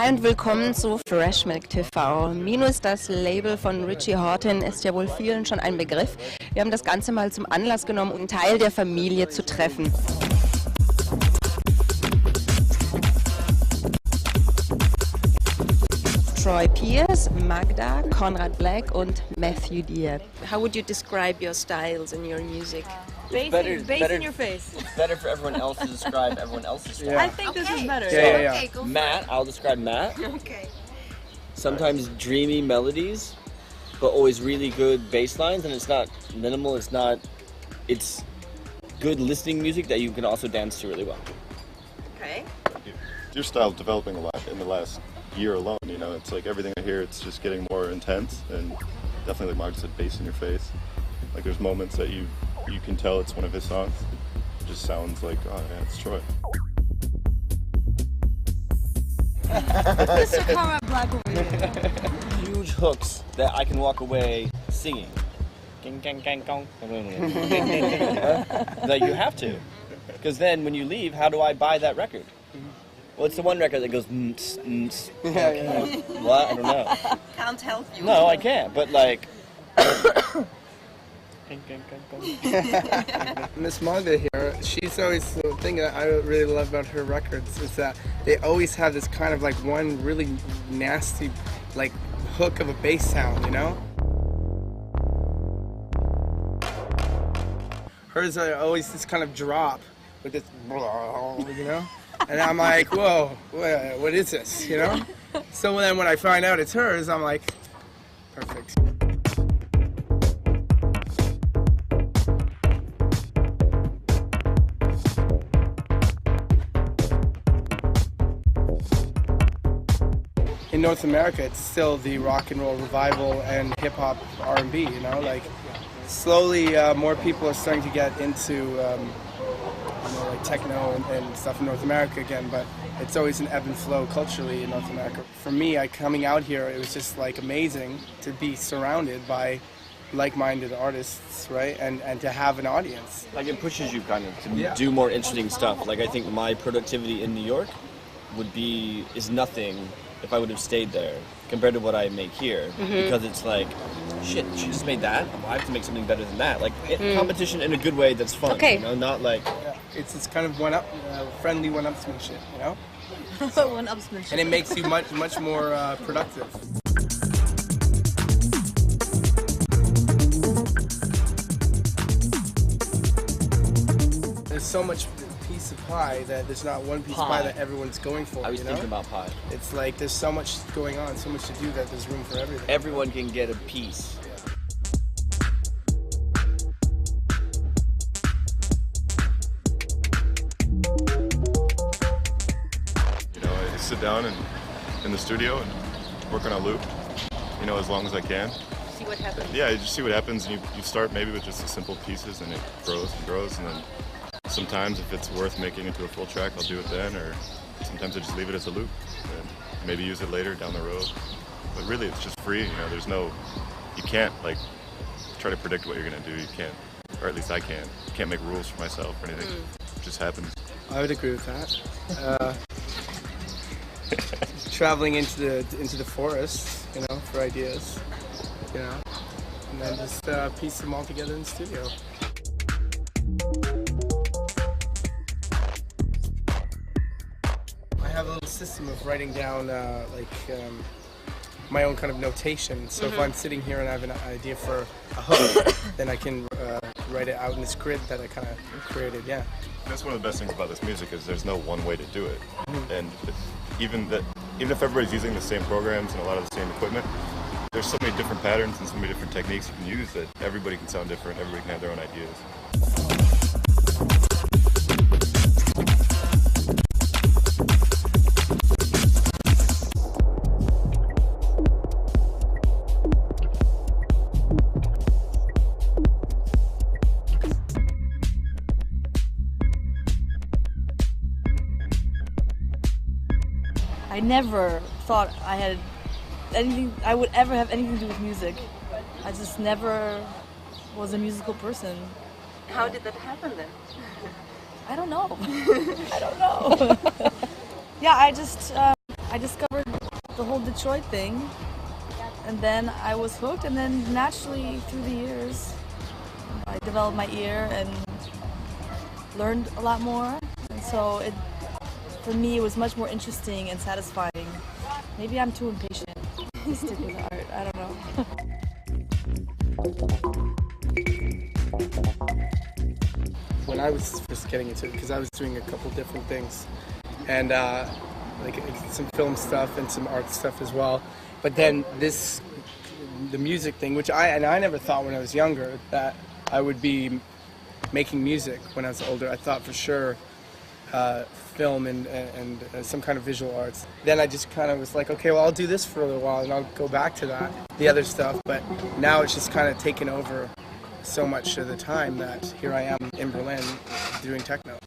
Hi und willkommen zu Fresh Milk TV. M-nus, das Label von Richie Hawtin, ist ja wohl vielen schon ein Begriff. Wir haben das Ganze mal zum Anlass genommen, um einen Teil der Familie zu treffen. Troy Pierce, Magda, Conrad Black und Matthew Deere. How would you describe your styles in your music? Bass in your face. It's better for everyone else to describe everyone else's style. Yeah. I think this is better. Okay, go Matt, I'll describe Matt. Okay. Sometimes dreamy melodies, but always really good bass lines, and it's not minimal, it's good listening music that you can also dance to really well. Okay. Your style's developing a lot in the last year alone, you know, it's like everything I hear, it's just getting more intense, and definitely, like Mark said, bass in your face. Like there's moments that you can tell it's one of his songs. It just sounds like, oh yeah, it's Troy. Mr. Conrad Black over here. Huge hooks that I can walk away singing. Gang, gang, gang, gong. Like you have to, because then when you leave, how do I buy that record? Well, it's the one record that goes what? I don't know. Can't help you. No, I can't, but like... Miss Magda here, she's always, the thing that I really love about her records is that they always have this kind of like one really nasty like hook of a bass sound, you know? Hers are always this kind of drop with this, you know? And I'm like, whoa, what is this, you know? So then when I find out it's hers, I'm like, perfect. In North America, it's still the rock and roll revival and hip hop R&B, you know? Like, slowly more people are starting to get into like techno and stuff in North America again, but it's always an ebb and flow culturally in North America. For me, coming out here, it was just like amazing to be surrounded by like-minded artists, right? And to have an audience. Like it pushes you kind of to do more interesting stuff. Like I think my productivity in New York is nothing if I would have stayed there compared to what I make here, because it's like, shit, she just made that, I have to make something better than that. Like competition in a good way that's fun, you know, not like... Yeah. It's kind of friendly one-upsmanship, you know? One-upsmanship. And it makes you much more productive. There's so much piece of pie that there's not one piece of pie that everyone's going for. I was thinking about pie. It's like there's so much going on, so much to do that there's room for everything. Everyone can get a piece. You know, I sit down in the studio and work on a loop, you know, as long as I can. See what happens. Yeah, you just see what happens, and you start maybe with just the simple pieces, and it grows and grows, and then sometimes if it's worth making into a full track, I'll do it then, or sometimes I just leave it as a loop and maybe use it later down the road. But really, it's just free, you know, you can't like try to predict what you're gonna do, you can't, or at least I can't. You can't make rules for myself or anything, it just happens. I would agree with that. Traveling into the forest, you know, for ideas, you know, and then just piece them all together in the studio. I have a little system of writing down my own kind of notation. So if I'm sitting here and I have an idea for a hook, then I can write it out in this grid that I kind of created. Yeah. That's one of the best things about this music is there's no one way to do it, and even if everybody's using the same programs and a lot of the same equipment, there's so many different patterns and so many different techniques you can use that everybody can sound different. Everybody can have their own ideas. I never thought I would ever have anything to do with music. I just never was a musical person. How did that happen then? I don't know. I don't know. Yeah, I discovered the whole Detroit thing. And then I was hooked, and then naturally through the years, I developed my ear and learned a lot more. And so for me, it was much more interesting and satisfying. Maybe I'm too impatient to stick with art. I don't know. When I was first getting into it, because I was doing a couple different things, and like some film stuff and some art stuff as well. But then the music thing, which I never thought when I was younger that I would be making music when I was older. I thought for sure film and some kind of visual arts. Then I just kind of was like, okay, well, I'll do this for a little while and I'll go back to that, the other stuff. But now it's just kind of taken over so much of the time that here I am in Berlin doing techno.